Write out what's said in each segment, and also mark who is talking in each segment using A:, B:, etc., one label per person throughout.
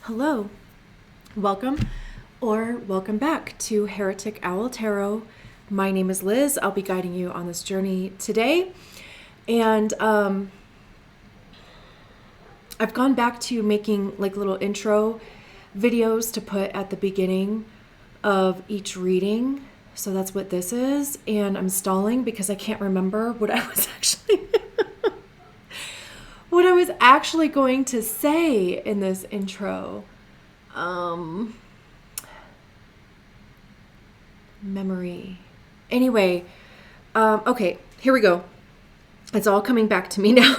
A: Hello, welcome or welcome back to Heretic Owl Tarot. My name is Liz. I'll be guiding you on this journey today. And I've gone back to making like little intro videos to put at the beginning of each reading. So that's what this is. And I'm stalling because I can't remember what I was actually going to say in this intro. Memory. Anyway, okay, here we go. It's all coming back to me now.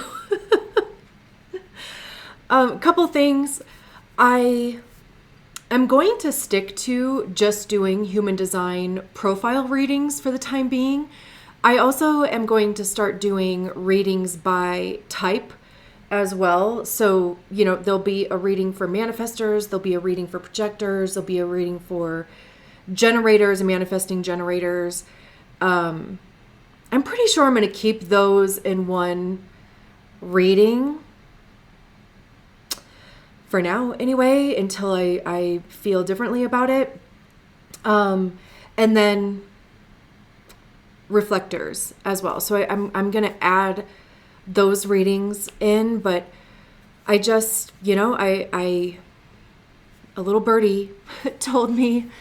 A: Couple things. I am going to stick to just doing human design profile readings for the time being. I also am going to start doing readings by type as well. So, there'll be a reading for manifestors, there'll be a reading for projectors, there'll be a reading for generators and manifesting generators. I'm pretty sure I'm going to keep those in one reading for now anyway, until I feel differently about it. And then reflectors as well. So I'm going to add those readings in, but I just, a little birdie told me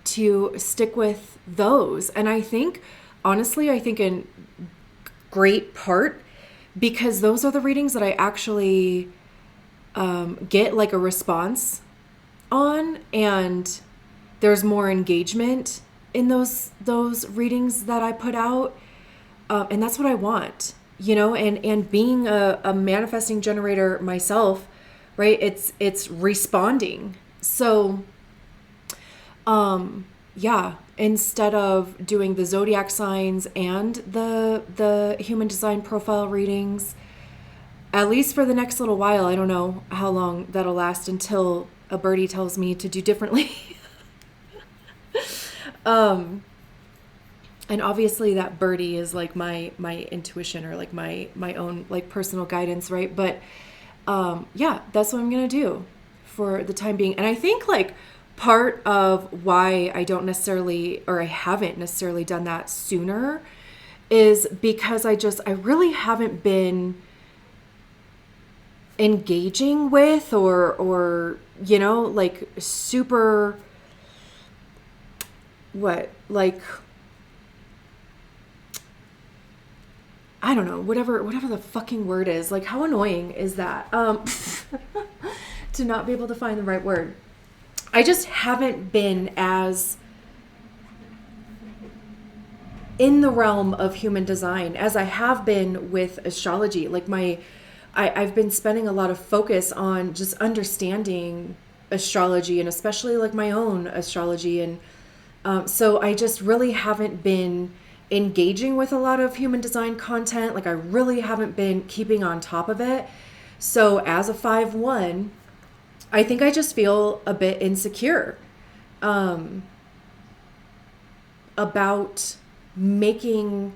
A: to stick with those. And I think, honestly, in great part because those are the readings that I actually get like a response on, and there's more engagement in those readings that I put out. And that's what I want, and being a manifesting generator myself, right? It's responding. So, instead of doing the zodiac signs and the human design profile readings, at least for the next little while, I don't know how long that'll last until a birdie tells me to do differently. And obviously that birdie is like my intuition or like my own like personal guidance, right? But that's what I'm going to do for the time being. And I think like part of why I haven't necessarily done that sooner is because I really haven't been engaging with or like super I don't know, whatever the fucking word is. Like, how annoying is that? To not be able to find the right word. I just haven't been as in the realm of human design as I have been with astrology. Like I've been spending a lot of focus on just understanding astrology, and especially like my own astrology. And so I just really haven't been engaging with a lot of human design content. Like I really haven't been keeping on top of it. So as a 5/1, I think I just feel a bit insecure about making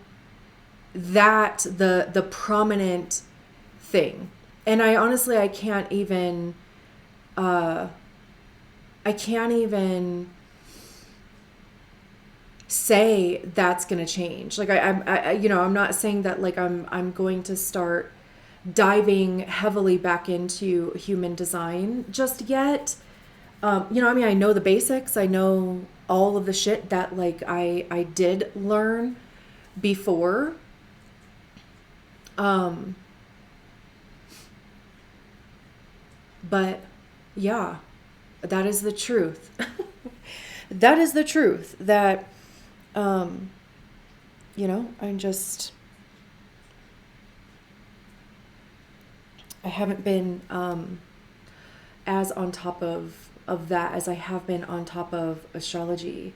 A: that the prominent thing. And I can't even say that's going to change. Like I'm not saying that like I'm going to start diving heavily back into human design just yet. I know the basics. I know all of the shit that like I did learn before. But yeah, that is the truth. That is the truth that I haven't been as on top of that as I have been on top of astrology.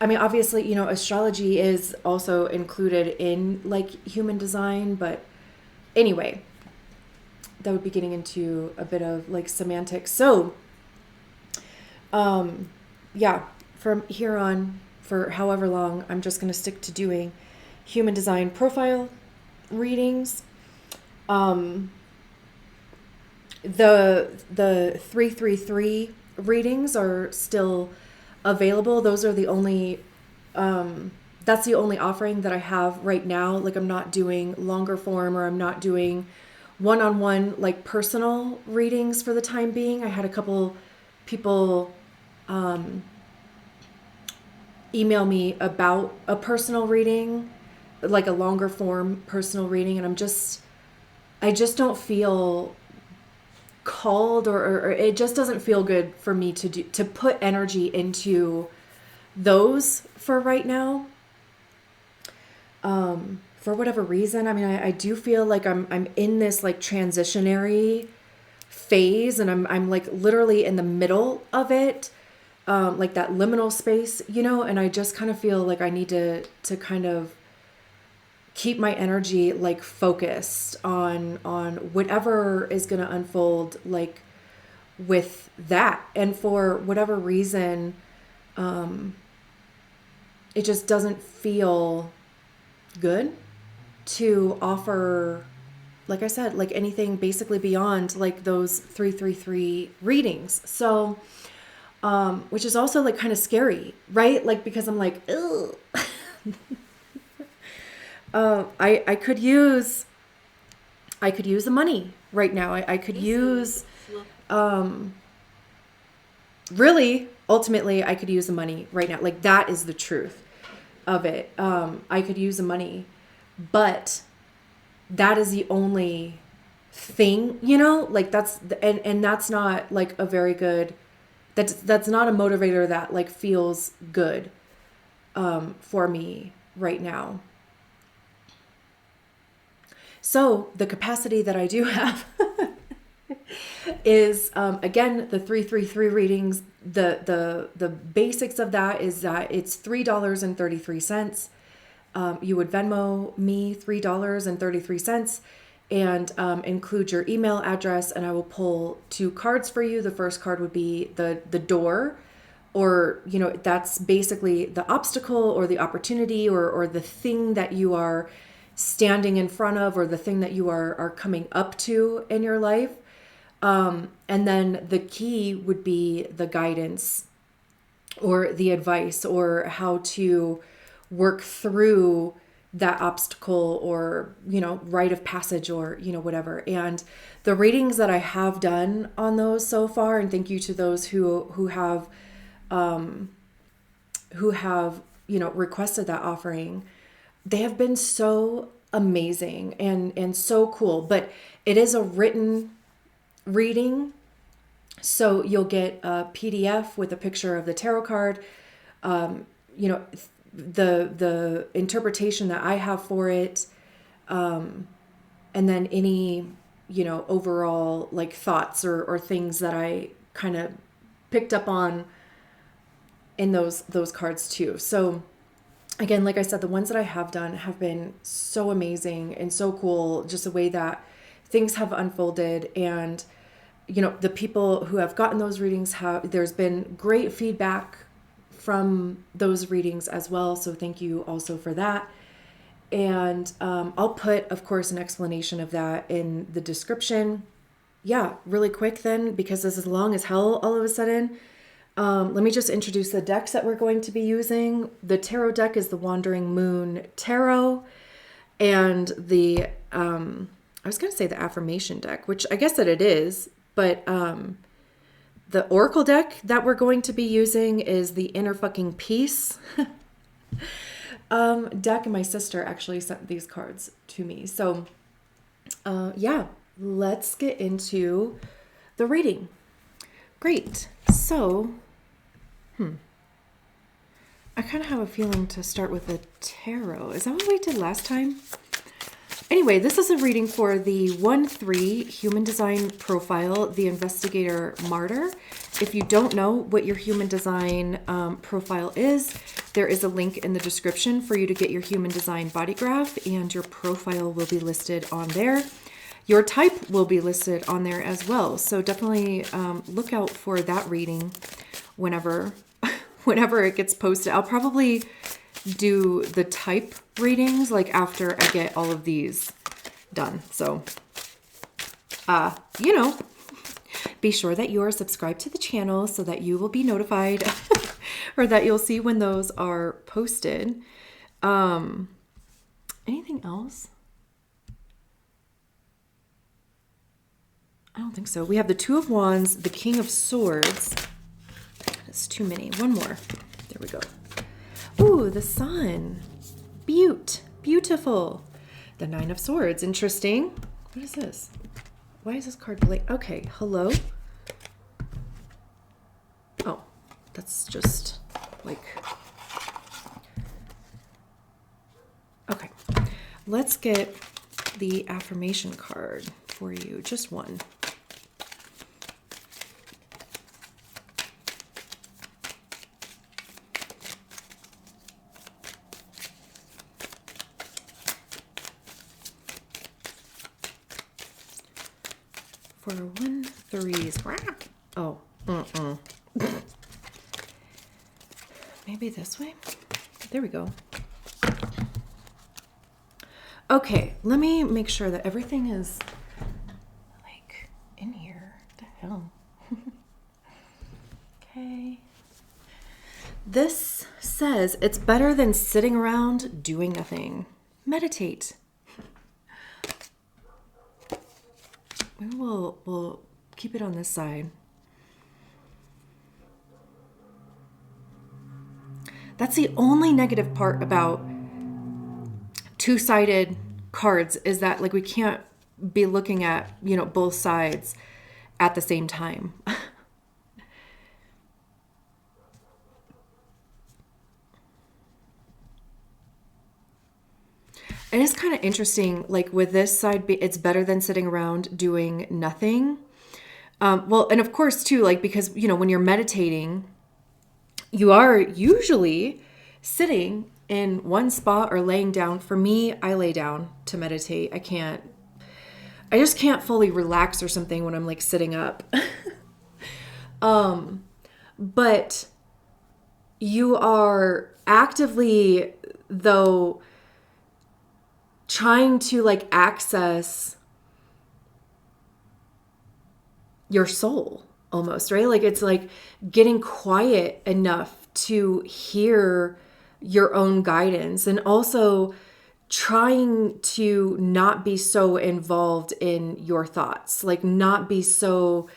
A: I mean, obviously, astrology is also included in like human design, but anyway, that would be getting into a bit of like semantics. So, from here on, for however long, I'm just going to stick to doing human design profile readings. The 333 readings are still available. Those are the only that's the only offering that I have right now. Like, I'm not doing longer form, or I'm not doing one-on-one like personal readings for the time being. I had a couple people email me about a personal reading, like a longer form personal reading, and I just don't feel called, or it just doesn't feel good for me to put energy into those for right now. For whatever reason, I mean, I do feel like I'm in this like transitionary phase, and I'm like literally in the middle of it, like that liminal space, and I just kind of feel like I need to kind of keep my energy like focused on whatever is going to unfold, like with that. And for whatever reason, it just doesn't feel good to offer, like I said, like anything basically beyond like those 333 readings. So, which is also like kind of scary, right? Like, because I'm like, ugh. I could use the money right now. I could use, really, ultimately, I could use the money right now. Like, that is the truth of it. I could use the money, but that is the only thing, like and that's not like a very good, that's not a motivator that like feels good, for me right now. So the capacity that I do have is, again, the 333 readings. The basics of that is that it's $3.33. You would Venmo me $3.33 and include your email address, and I will pull 2 cards for you. The first card would be the door, or that's basically the obstacle or the opportunity, or the thing that you are standing in front of, or the thing that you are coming up to in your life. And then the key would be the guidance or the advice, or how to work through that obstacle, or, rite of passage, or, whatever. And the readings that I have done on those so far, and thank you to those who have, requested that offering, they have been so amazing and so cool. But it is a written reading, so you'll get a PDF with a picture of the tarot card. The interpretation that I have for it, and then any overall like thoughts or things that I kind of picked up on in those cards too. So again, like I said, the ones that I have done have been so amazing and so cool, just the way that things have unfolded. And, the people who have gotten those readings, there's been great feedback from those readings as well. So thank you also for that. And I'll put, of course, an explanation of that in the description. Yeah, really quick then, because this is long as hell all of a sudden. Let me just introduce the decks that we're going to be using. The tarot deck is the Wandering Moon Tarot, and the, I was going to say the affirmation deck, which I guess that it is, but the Oracle deck that we're going to be using is the Inner Fucking Peace deck, and my sister actually sent these cards to me. So, yeah, let's get into the reading. Great. So, I kind of have a feeling to start with the tarot. Is that what we did last time? Anyway, this is a reading for the 1-3 Human Design Profile, the Investigator Martyr. If you don't know what your Human Design profile is, there is a link in the description for you to get your Human Design body graph, and your profile will be listed on there. Your type will be listed on there as well. So definitely look out for that reading whenever it gets posted. I'll probably do the type readings like after I get all of these done. So, Be sure that you are subscribed to the channel so that you will be notified or that you'll see when those are posted. Anything else? I don't think so. We have the Two of Wands, the King of Swords. That's too many. One more. There we go. Ooh, the Sun. Beautiful. The Nine of Swords. Interesting. What is this? Why is this card blank? Okay, hello. Oh, that's just like... Okay, let's get the affirmation card for you. Just one. For 1 3s. Oh, maybe this way? There we go. Okay, let me make sure that everything is like in here. What the hell? Okay. This says it's better than sitting around doing nothing. Meditate. Maybe we'll keep it on this side. That's the only negative part about two-sided cards, is that like we can't be looking at, you know, both sides at the same time. And it's kind of interesting, like with this side, it's better than sitting around doing nothing. Well, and of course too, like, because, you know, when you're meditating, you are usually sitting in one spot or laying down. For me, I lay down to meditate. I just can't fully relax or something when I'm like sitting up. But you are actively, though, trying to like access your soul almost, right? Like it's like getting quiet enough to hear your own guidance, and also trying to not be so involved in your thoughts, like not be so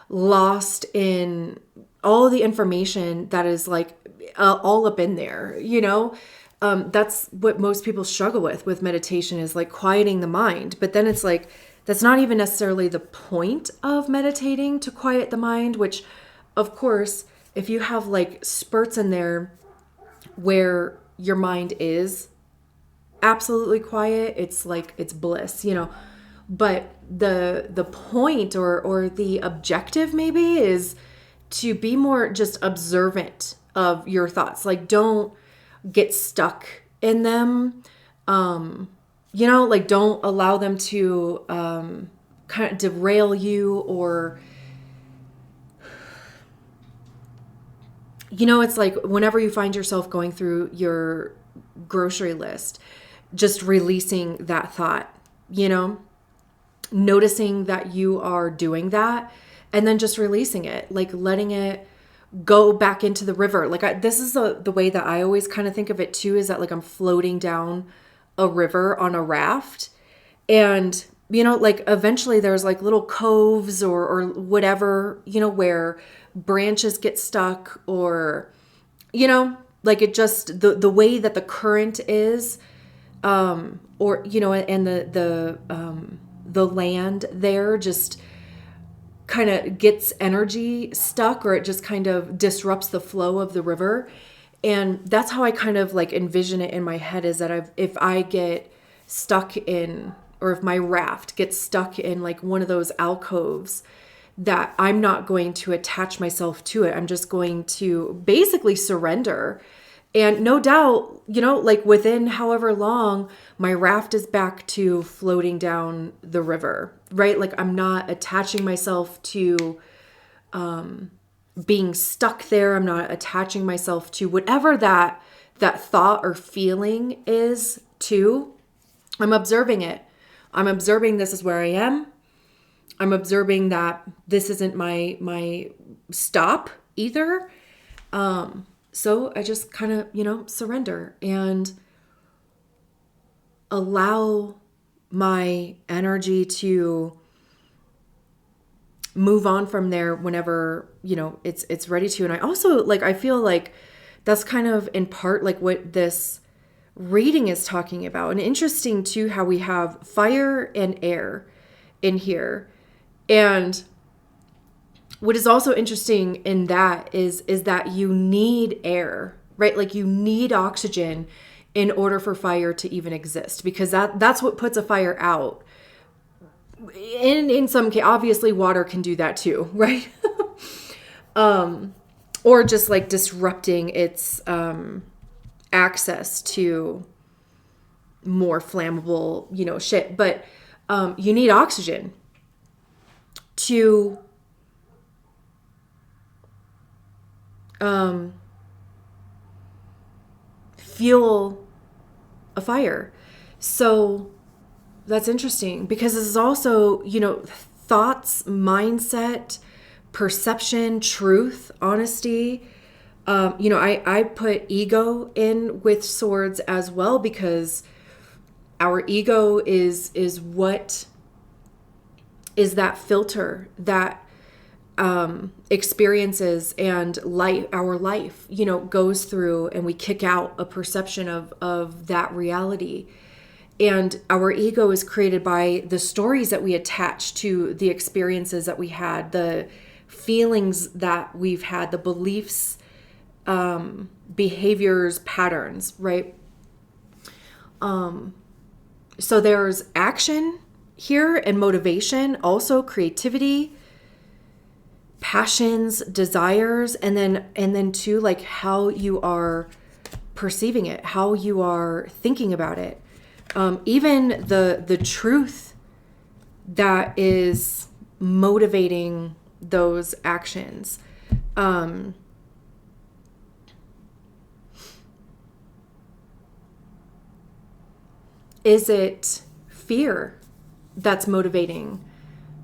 A: lost in all the information that is like all up in there, you know? That's what most people struggle with meditation, is like quieting the mind. But then it's like, that's not even necessarily the point of meditating, to quiet the mind, which of course, if you have like spurts in there where your mind is absolutely quiet, it's like, it's bliss, you know. But the point or the objective maybe is to be more just observant of your thoughts. Like, don't get stuck in them. You know, like don't allow them to kind of derail you, or, you know, it's like whenever you find yourself going through your grocery list, just releasing that thought, you know, noticing that you are doing that, and then just releasing it, like letting it go back into the river. Like this is the way that I always kind of think of it too, is that like I'm floating down a river on a raft, and, you know, like eventually there's like little coves or whatever, you know, where branches get stuck, or, you know, like it just, the way that the current is, or, you know, and the land there just kind of gets energy stuck, or it just kind of disrupts the flow of the river. And that's how I kind of like envision it in my head, is that if I get stuck in, or if my raft gets stuck in like one of those alcoves, that I'm not going to attach myself to it. I'm just going to basically surrender. And no doubt, you know, like within however long, my raft is back to floating down the river, right? Like I'm not attaching myself to being stuck there. I'm not attaching myself to whatever that thought or feeling is too. I'm observing it. I'm observing this is where I am. I'm observing that this isn't my stop either. So I just kind of, surrender and allow my energy to move on from there whenever, it's ready to. And I also I feel like that's kind of in part like what this reading is talking about. And interesting too how we have fire and air in here. And what is also interesting in that is that you need air, right? Like you need oxygen in order for fire to even exist, because that's what puts a fire out. In some case, obviously water can do that too, right? Or just like disrupting its access to more flammable, shit. But you need oxygen to fuel a fire. So that's interesting because this is also, thoughts, mindset, perception, truth, honesty. I put ego in with swords as well, because our ego is what is that filter that experiences and our life, goes through, and we kick out a perception of that reality. And our ego is created by the stories that we attach to the experiences that we had, the feelings that we've had, the beliefs, behaviors, patterns, right? So there's action here and motivation, also creativity, passions, desires, and then too, like how you are perceiving it, how you are thinking about it. Even the truth that is motivating those actions. Is it fear that's motivating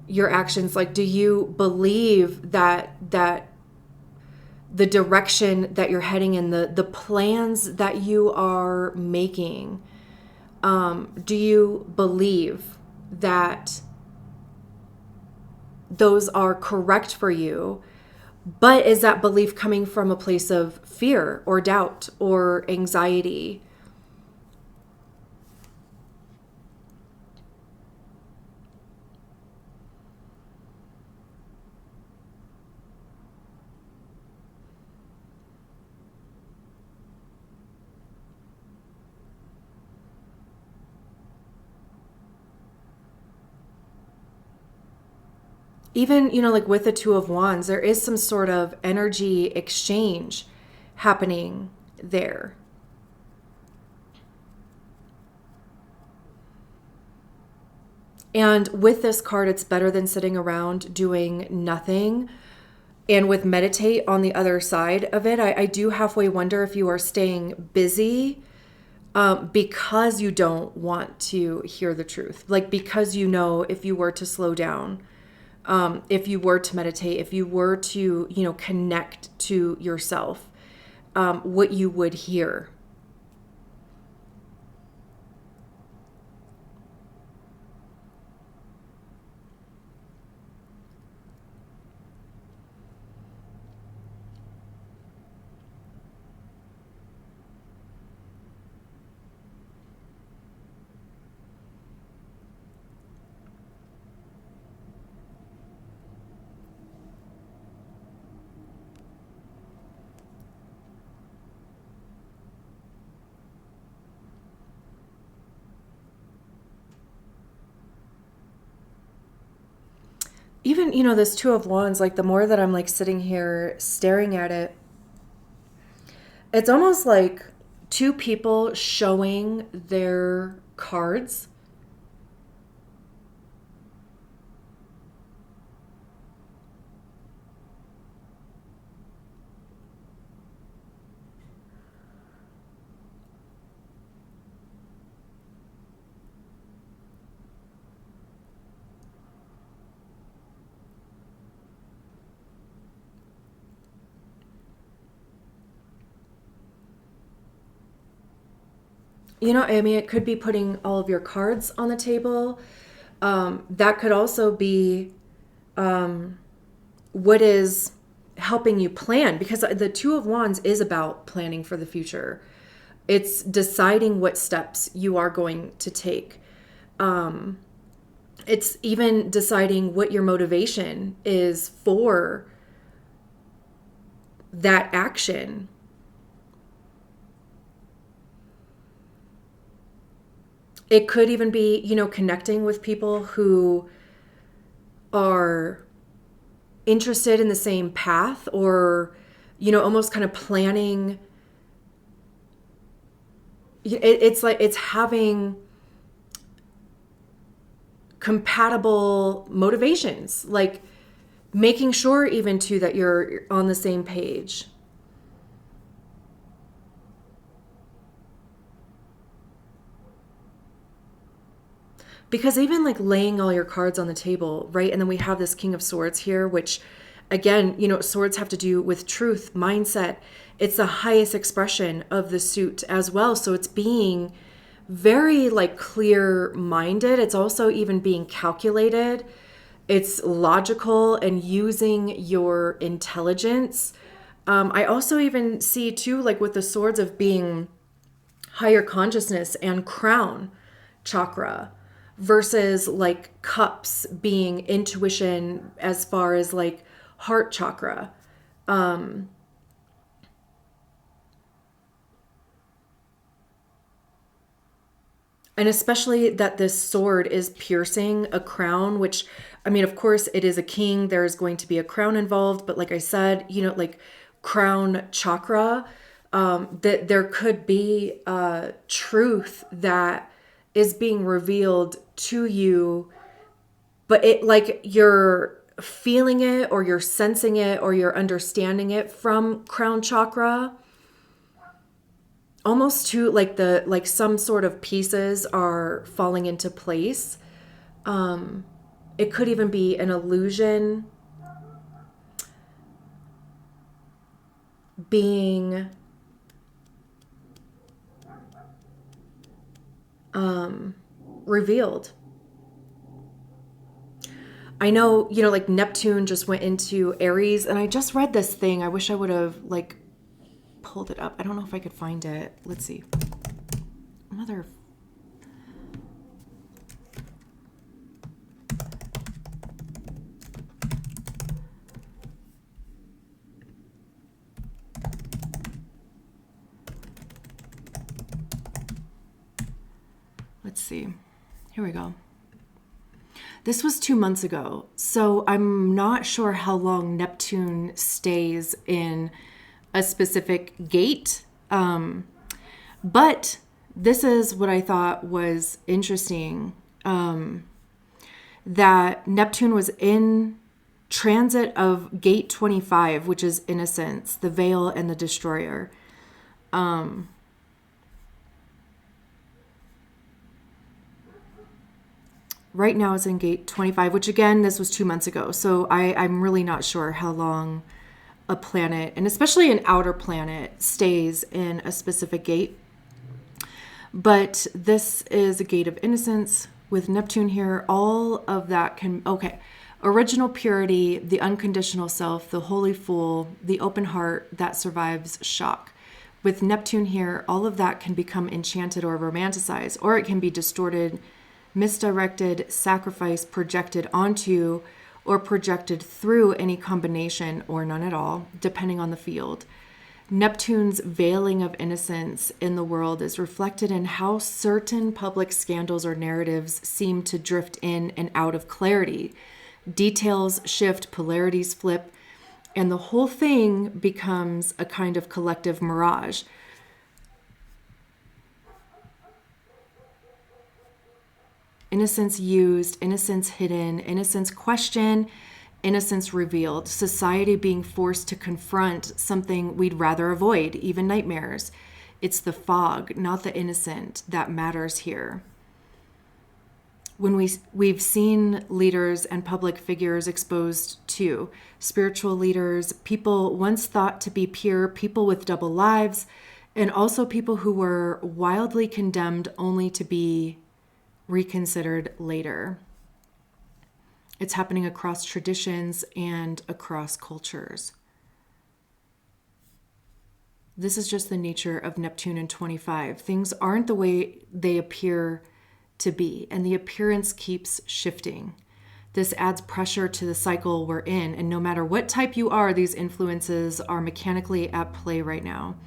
A: your actions? Like, do you believe that the direction that you're heading in, the plans that you are making, do you believe that those are correct for you? But is that belief coming from a place of fear or doubt or anxiety? Even, like with the Two of Wands, there is some sort of energy exchange happening there. And with this card, it's better than sitting around doing nothing. And with meditate on the other side of it, I do halfway wonder if you are staying busy because you don't want to hear the truth. Like, because if you were to slow down, if you were to meditate, if you were to, connect to yourself, what you would hear. Even, this Two of Wands, like the more that I'm like sitting here staring at it, it's almost like two people showing their cards. I mean, it could be putting all of your cards on the table. That could also be what is helping you plan, because the Two of Wands is about planning for the future. It's deciding what steps you are going to take. It's even deciding what your motivation is for that action. It could even be, connecting with people who are interested in the same path, or, almost kind of planning. It's like it's having compatible motivations, like making sure even too that you're on the same page. Because even like laying all your cards on the table, right? And then we have this King of Swords here, which again, swords have to do with truth, mindset. It's the highest expression of the suit as well. So it's being very like clear minded. It's also even being calculated. It's logical and using your intelligence. I also even see too, like with the swords, of being higher consciousness and crown chakra versus like cups being intuition as far as like heart chakra. And especially that this sword is piercing a crown, which, I mean, of course, it is a king. There's going to be a crown involved. But like I said, like crown chakra, that there could be a truth that is being revealed to you, but it like you're feeling it, or you're sensing it, or you're understanding it from crown chakra. Almost to like some sort of pieces are falling into place. It could even be an illusion being revealed. I know, like Neptune just went into Aries, and I just read this thing. I wish I would have like pulled it up. I don't know if I could find it. Let's see. Mother. Let's see. Here we go. This was 2 months ago, so I'm not sure how long Neptune stays in a specific gate. But this is what I thought was interesting, that Neptune was in transit of gate 25, which is innocence, the veil, and the destroyer. Right now it's in gate 25, which again, this was 2 months ago. So I'm really not sure how long a planet, and especially an outer planet, stays in a specific gate. But this is a gate of innocence with Neptune here. All of that can, original purity, the unconditional self, the holy fool, the open heart that survives shock. With Neptune here, all of that can become enchanted or romanticized, or it can be distorted, misdirected, sacrificed, projected onto, or projected through any combination or none at all, depending on the field. Neptune's veiling of innocence in the world is reflected in how certain public scandals or narratives seem to drift in and out of clarity. Details shift, polarities flip, and the whole thing becomes a kind of collective mirage. Innocence used, innocence hidden, innocence questioned, innocence revealed. Society being forced to confront something we'd rather avoid, even nightmares. It's the fog, not the innocent, that matters here. When we've seen leaders and public figures exposed to spiritual leaders, people once thought to be pure, people with double lives, and also people who were wildly condemned only to be reconsidered later. It's happening across traditions and across cultures. This is just the nature of Neptune in 25. Things aren't the way they appear to be, and the appearance keeps shifting. This adds pressure to the cycle we're in, and no matter what type you are, these influences are mechanically at play right now.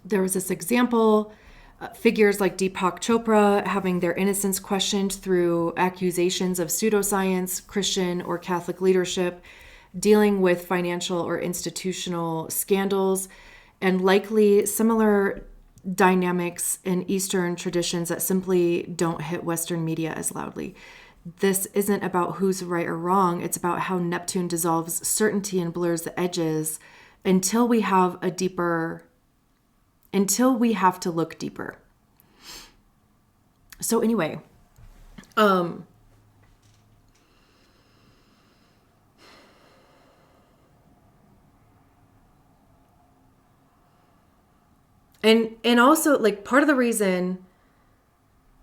A: There was this example, figures like Deepak Chopra having their innocence questioned through accusations of pseudoscience, Christian or Catholic leadership, dealing with financial or institutional scandals, and likely similar dynamics in Eastern traditions that simply don't hit Western media as loudly. This isn't about who's right or wrong. It's about how Neptune dissolves certainty and blurs the edges until we have to look deeper. So anyway, and also, like, part of the reason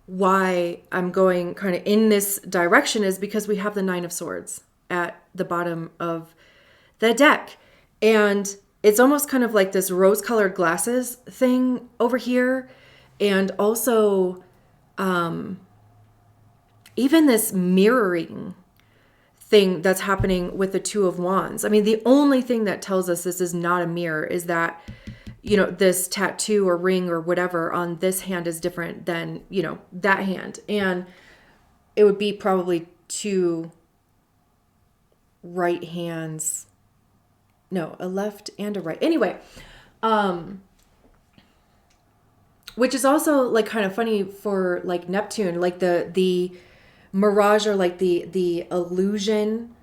A: why I'm going kind of in this direction is because we have the Nine of Swords at the bottom of the deck. And it's almost kind of like this rose-colored glasses thing over here. And also even this mirroring thing that's happening with the Two of Wands. I mean, the only thing that tells us this is not a mirror is that, this tattoo or ring or whatever on this hand is different than, that hand. And it would be probably two right hands. No, a left and a right. Anyway, which is also like kind of funny for like Neptune, like the mirage or like the illusion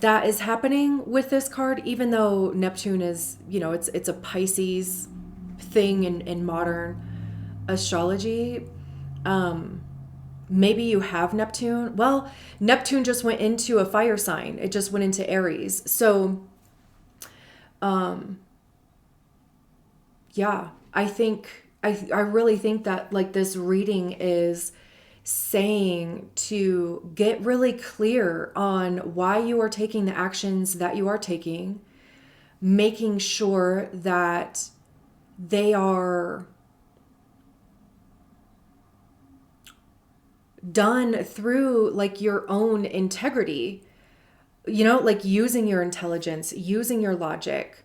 A: that is happening with this card, even though Neptune is, it's a Pisces thing in modern astrology. Maybe you have Neptune. Well, Neptune just went into a fire sign. It just went into Aries. So, yeah, I really think that like this reading is saying to get really clear on why you are taking the actions that you are taking, making sure that they are done through like your own integrity, like using your intelligence, using your logic,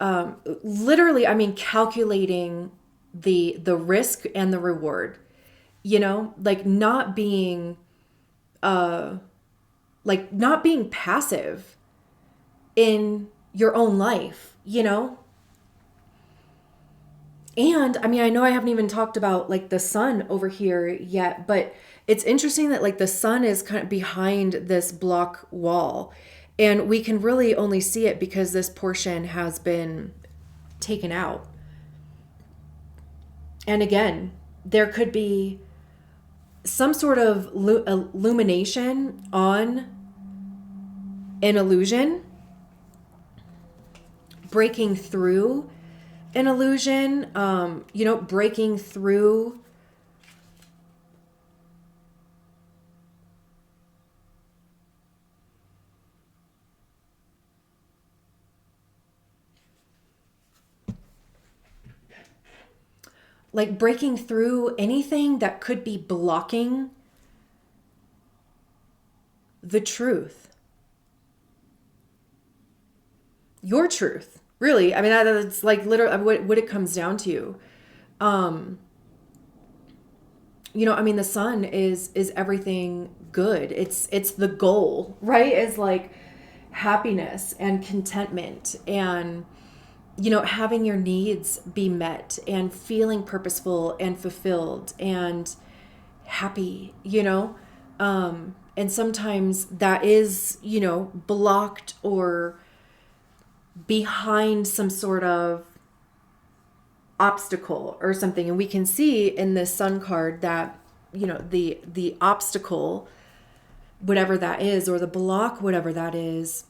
A: literally, I mean, calculating the risk and the reward, like not being passive in your own life, And I mean, I know I haven't even talked about like the sun over here yet, but it's interesting that like the sun is kind of behind this block wall, and we can really only see it because this portion has been taken out. And again, there could be some sort of illumination on an illusion, breaking through an illusion, breaking through anything that could be blocking the truth. Your truth, really. I mean, that's like literally what it comes down to. I mean, the sun is everything good. It's the goal, right? Is like happiness and contentment and, having your needs be met and feeling purposeful and fulfilled and happy, and sometimes that is, blocked or behind some sort of obstacle or something. And we can see in this sun card that, the obstacle whatever that is, or the block, whatever that is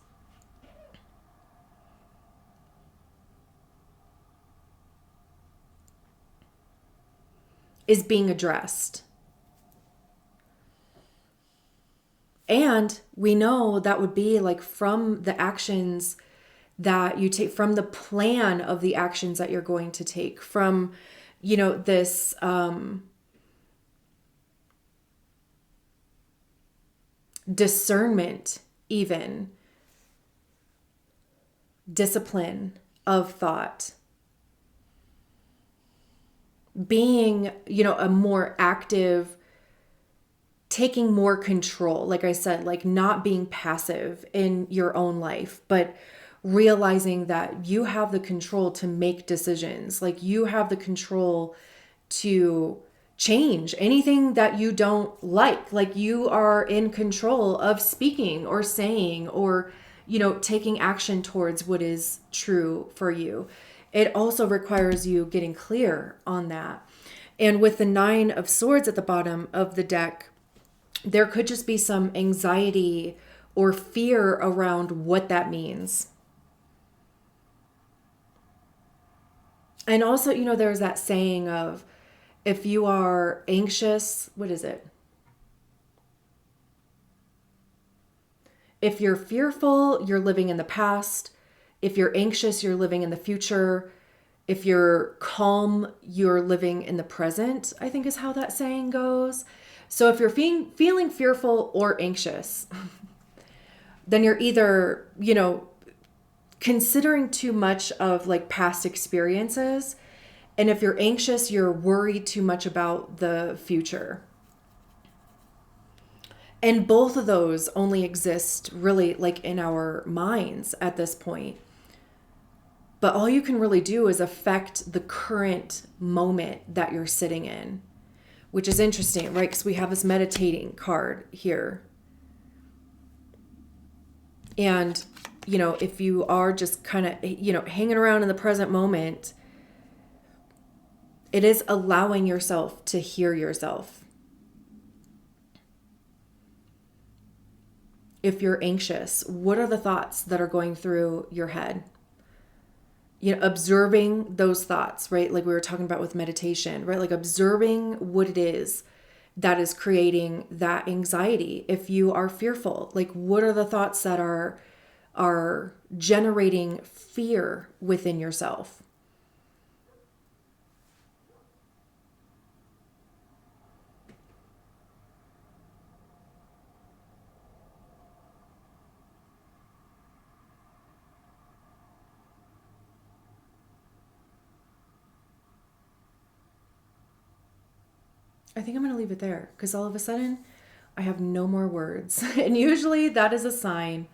A: being addressed. And we know that would be like from the actions that you take, from the plan of the actions that you're going to take, from, this discernment, even discipline of thought, being, a more active, taking more control, like I said, like not being passive in your own life, but realizing that you have the control to make decisions. Like you have the control to change anything that you don't like you are in control of speaking or saying, or, taking action towards what is true for you. It also requires you getting clear on that. And with the 9 of Swords at the bottom of the deck, there could just be some anxiety or fear around what that means. And also, there's that saying of, if you are anxious, what is it? If you're fearful, you're living in the past. If you're anxious, you're living in the future. If you're calm, you're living in the present, I think is how that saying goes. So if you're feeling fearful or anxious, then you're either, considering too much of like past experiences. And if you're anxious, you're worried too much about the future. And both of those only exist really like in our minds at this point. But all you can really do is affect the current moment that you're sitting in, which is interesting, right? Because we have this meditating card here. And, if you are just kind of, hanging around in the present moment, it is allowing yourself to hear yourself. If you're anxious, what are the thoughts that are going through your head? Observing those thoughts, right? Like we were talking about with meditation, right? Like observing what it is that is creating that anxiety. If you are fearful, like what are the thoughts that are generating fear within yourself? I think I'm going to leave it there because all of a sudden I have no more words. And usually that is a sign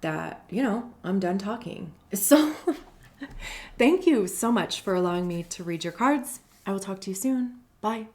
A: that, I'm done talking. So thank you so much for allowing me to read your cards. I will talk to you soon. Bye.